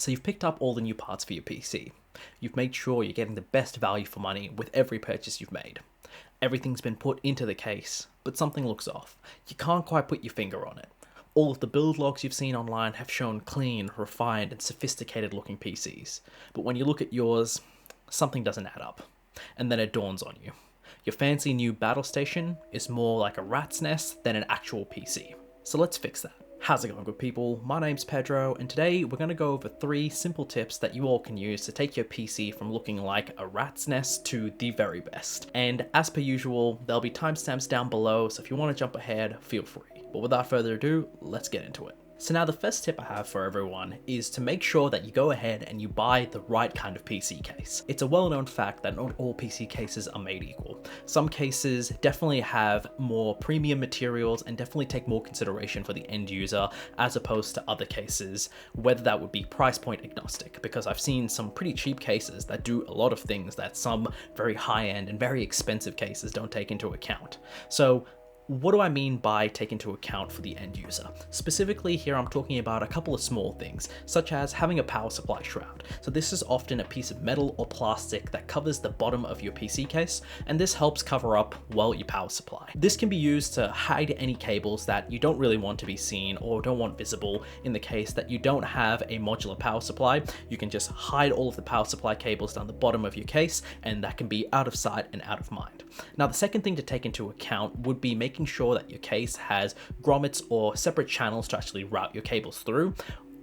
So you've picked up all the new parts for your PC. You've made sure you're getting the best value for money with every purchase you've made. Everything's been put into the case, but something looks off. You can't quite put your finger on it. All of the build logs you've seen online have shown clean, refined, and sophisticated looking PCs. But when you look at yours, something doesn't add up. And then it dawns on you. Your fancy new battle station is more like a rat's nest than an actual PC. So let's fix that. How's it going, good people? My name's Pedro, and today we're going to go over 3 simple tips that you all can use to take your PC from looking like a rat's nest to the very best. And as per usual, there'll be timestamps down below, so if you want to jump ahead, feel free. But without further ado, let's get into it. So now the first tip I have for everyone is to make sure that you go ahead and you buy the right kind of PC case. It's a well-known fact that not all PC cases are made equal. Some cases definitely have more premium materials and definitely take more consideration for the end user as opposed to other cases, whether that would be price point agnostic, because I've seen some pretty cheap cases that do a lot of things that some very high-end and very expensive cases don't take into account. So what do I mean by take into account for the end user? Specifically here, I'm talking about a couple of small things, such as having a power supply shroud. So this is often a piece of metal or plastic that covers the bottom of your PC case, and this helps cover up, well, your power supply. This can be used to hide any cables that you don't really want to be seen or don't want visible. In the case that you don't have a modular power supply, you can just hide all of the power supply cables down the bottom of your case, and that can be out of sight and out of mind. Now, the second thing to take into account would be making sure that your case has grommets or separate channels to actually route your cables through.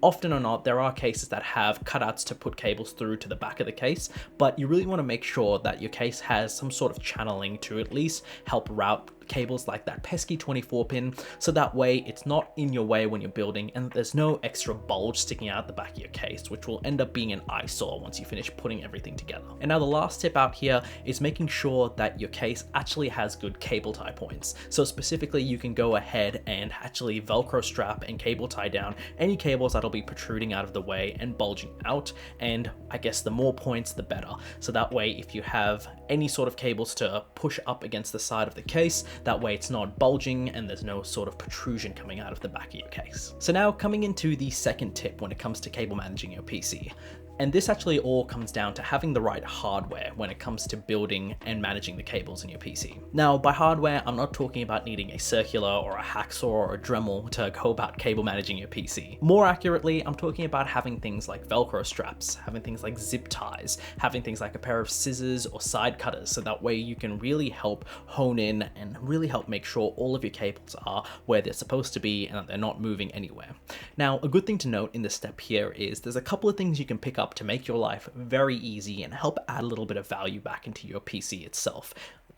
Often or not, there are cases that have cutouts to put cables through to the back of the case, but you really want to make sure that your case has some sort of channeling to at least help route cables like that pesky 24 pin, so that way it's not in your way when you're building and there's no extra bulge sticking out the back of your case, which will end up being an eyesore once you finish putting everything together. And now the last tip out here is making sure that your case actually has good cable tie points. So specifically, you can go ahead and actually Velcro strap and cable tie down any cables that'll be protruding out of the way and bulging out, and I guess the more points the better. So that way, if you have any sort of cables to push up against the side of the case, that way it's not bulging and there's no sort of protrusion coming out of the back of your case. So now coming into the second tip when it comes to cable managing your PC. And this actually all comes down to having the right hardware when it comes to building and managing the cables in your PC. Now, by hardware, I'm not talking about needing a circular or a hacksaw or a Dremel to go about cable managing your PC. More accurately, I'm talking about having things like Velcro straps, having things like zip ties, having things like a pair of scissors or side cutters, so that way you can really help hone in and really help make sure all of your cables are where they're supposed to be and that they're not moving anywhere. Now, a good thing to note in this step here is there's a couple of things you can pick up to make your life very easy and help add a little bit of value back into your PC itself.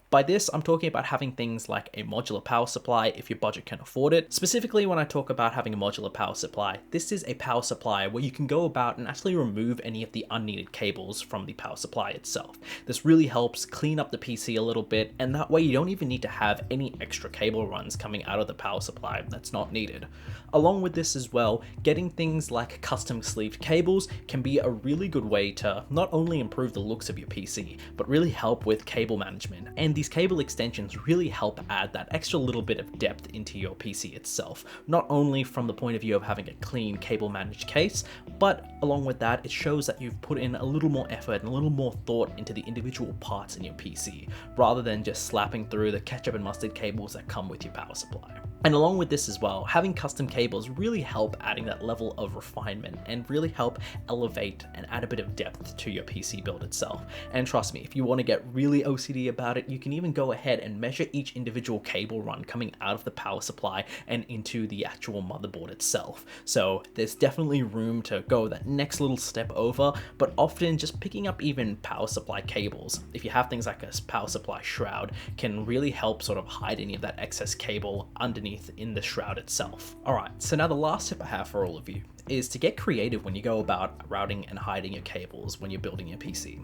By this, I'm talking about having things like a modular power supply if your budget can afford it. Specifically, when I talk about having a modular power supply, this is a power supply where you can go about and actually remove any of the unneeded cables from the power supply itself. This really helps clean up the PC a little bit, and that way you don't even need to have any extra cable runs coming out of the power supply that's not needed. Along with this as well, getting things like custom sleeved cables can be a really good way to not only improve the looks of your PC, but really help with cable management. And these cable extensions really help add that extra little bit of depth into your PC itself, not only from the point of view of having a clean cable managed case, but along with that, it shows that you've put in a little more effort and a little more thought into the individual parts in your PC, rather than just slapping through the ketchup and mustard cables that come with your power supply. And along with this as well, having custom cables really help adding that level of refinement and really help elevate and add a bit of depth to your PC build itself. And trust me, if you want to get really OCD about it, you can even go ahead and measure each individual cable run coming out of the power supply and into the actual motherboard itself. So there's definitely room to go that next little step over, but often just picking up even power supply cables, if you have things like a power supply shroud, can really help sort of hide any of that excess cable underneath in the shroud itself. Alright, so now the last tip I have for all of you is to get creative when you go about routing and hiding your cables when you're building your PC.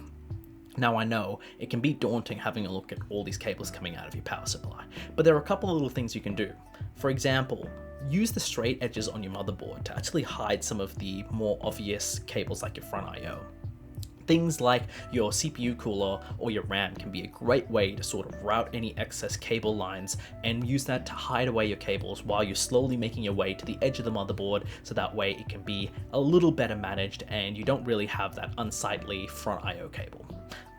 Now I know it can be daunting having a look at all these cables coming out of your power supply, but there are a couple of little things you can do. For example, use the straight edges on your motherboard to actually hide some of the more obvious cables like your front I/O. Things like your CPU cooler or your RAM can be a great way to sort of route any excess cable lines and use that to hide away your cables while you're slowly making your way to the edge of the motherboard, so that way it can be a little better managed and you don't really have that unsightly front I/O cable.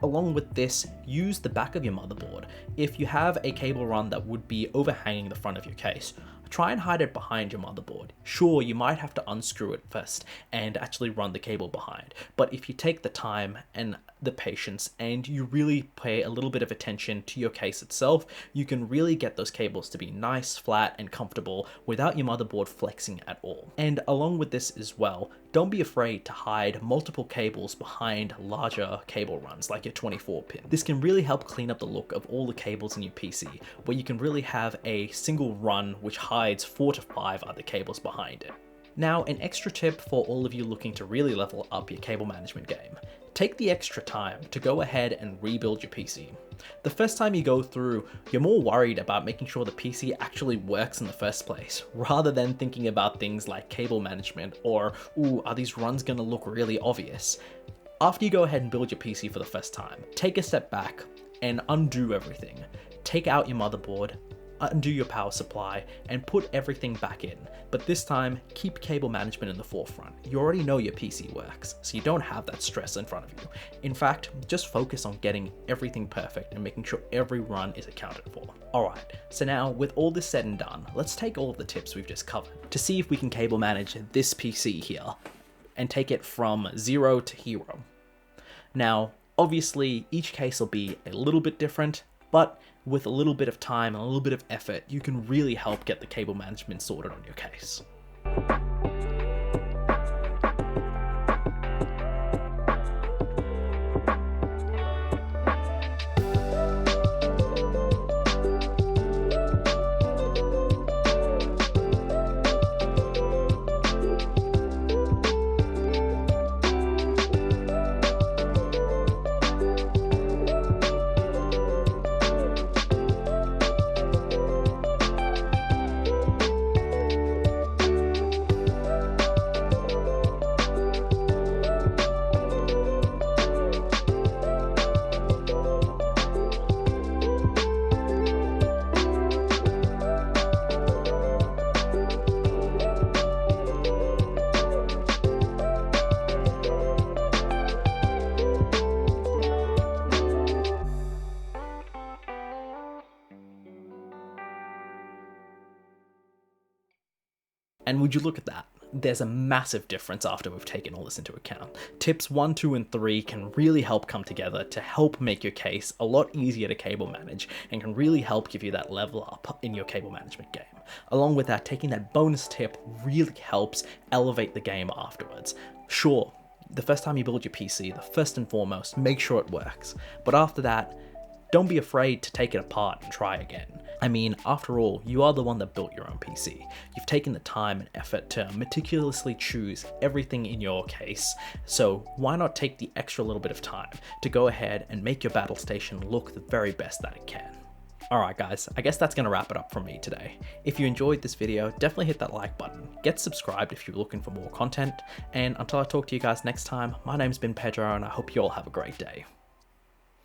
Along with this, use the back of your motherboard. If you have a cable run that would be overhanging the front of your case, try and hide it behind your motherboard. Sure, you might have to unscrew it first and actually run the cable behind, but if you take the time and the patience and you really pay a little bit of attention to your case itself, you can really get those cables to be nice, flat, and comfortable without your motherboard flexing at all. And along with this as well, don't be afraid to hide multiple cables behind larger cable runs like your 24-pin. This can really help clean up the look of all the cables in your PC, where you can really have a single run which hides 4 to 5 other cables behind it. Now, an extra tip for all of you looking to really level up your cable management game. Take the extra time to go ahead and rebuild your PC. The first time you go through, you're more worried about making sure the PC actually works in the first place, rather than thinking about things like cable management or, ooh, are these runs gonna look really obvious? After you go ahead and build your PC for the first time, take a step back and undo everything. Take out your motherboard, undo your power supply, and put everything back in. But this time, keep cable management in the forefront. You already know your PC works, so you don't have that stress in front of you. In fact, just focus on getting everything perfect and making sure every run is accounted for. Alright, so now with all this said and done, let's take all of the tips we've just covered to see if we can cable manage this PC here and take it from 0 to hero. Now, obviously, each case will be a little bit different, but with a little bit of time and a little bit of effort, you can really help get the cable management sorted on your case. And would you look at that? There's a massive difference after we've taken all this into account. Tips 1, 2, and 3 can really help come together to help make your case a lot easier to cable manage and can really help give you that level up in your cable management game. Along with that, taking that bonus tip really helps elevate the game afterwards. Sure, the first time you build your PC, the first and foremost, make sure it works. But after that, don't be afraid to take it apart and try again. I mean, after all, you are the one that built your own PC. You've taken the time and effort to meticulously choose everything in your case, so why not take the extra little bit of time to go ahead and make your battle station look the very best that it can. Alright guys, I guess that's going to wrap it up from me today. If you enjoyed this video, definitely hit that like button, get subscribed if you're looking for more content, and until I talk to you guys next time, my name's been Pedro and I hope you all have a great day.